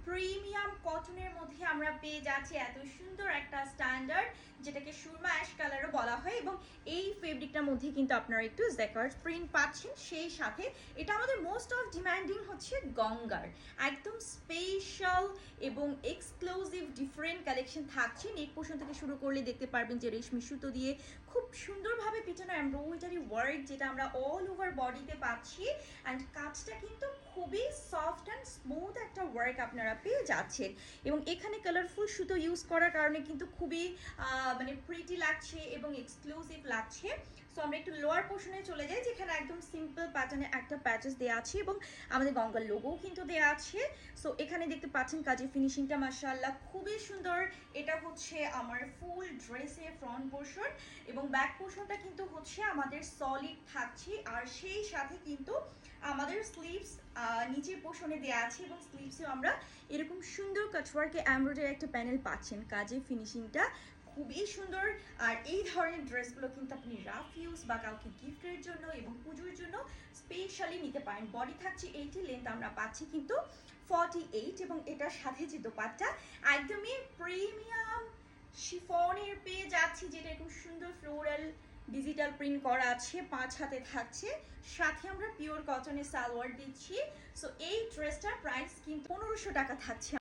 Premium কটনের মধ্যে আমরা পেয়ে যাচ্ছি এত সুন্দর একটা স্ট্যান্ডার্ড, যেটাকে সুরমা অ্যাশ কালারও বলা হয়। এবং এই ফেব্রিকটার মধ্যে কিন্তু আপনারা একটু জ্যাকার্ড প্রিন্ট পাচ্ছেন। সেই সাথে এটা আমাদের মোস্ট অফ ডিমান্ডিং হচ্ছে গঙ্গার একদম স্পেশাল এবং এক্সক্লুসিভ ডিফারেন্ট কালেকশন থাকছে। নেক পোর্শন থেকে শুরু করলে দেখতে পারবেন যে রেশমি সুতো দিয়ে খুব সুন্দরভাবে পিটানো এমব্রয়ডারি ওয়ার্ক, যেটা আমরা অল ওভার বডিতে পাচ্ছি। অ্যান্ড কাজটা কিন্তু খুবই সফট অ্যান্ড স্মুথ একটা ওয়ার্ক আপনারা পেয়ে যাচ্ছেন। এবং এখানে কালারফুল সুতো ইউজ করার কারণে কিন্তু খুবই মানে প্রিটি লাগছে এবং এক্সক্লুসিভ লাগছে। সো আমরা একটু লোয়ার পোর্শনে চলে যাই, যেখানে একদম সিম্পল প্যাটার্নে একটা প্যাচেস দেওয়া আছে এবং আমাদের গঙ্গার লোগোও কিন্তু দেওয়া আছে। সো এখানে দেখতে পাচ্ছেন কাজের ফিনিশিংটা মাশাআল্লাহ খুবই সুন্দর। এটা হচ্ছে আমার ফুল ড্রেসের ফ্রন্ট পোর্শন এবং ব্যাক পোর্শনটা কিন্তু হচ্ছে আমাদের সলিড থাকছে। আর সেই সাথে কিন্তু আমাদের স্লিভস নিচের পোর্শনে দেওয়া আছে এবং স্লিভসেও আমরা এরকম সুন্দর কাটওয়ার্কে এমব্রয়ডারি একটা প্যানেল পাচ্ছেন। কাজের ফিনিশিংটা খুবই সুন্দর। আর এই ধরনের ড্রেসগুলো কিন্তু আপনি রাফ ইউজ বা কাউকে গিফটের জন্য এবং পুজোর জন্য স্পেশালি নিতে পারেন। বডি থাকছে 80, লেন্থ আমরা পাচ্ছি কিন্তু 48 এবং এটার সাথে যে দোপাট্টা একদমই প্রিমিয়াম শিফনের পেয়ে যাচ্ছি, যেটা খুব সুন্দর ফ্লোরাল ডিজিটাল প্রিন্ট করা আছে, 5 হাতে থাকছে। সাথে আমরা পিওর কটনের সালোয়ার দিচ্ছি। সো এই ড্রেসটার প্রাইস কিন্তু 1500 টাকা থাকছে।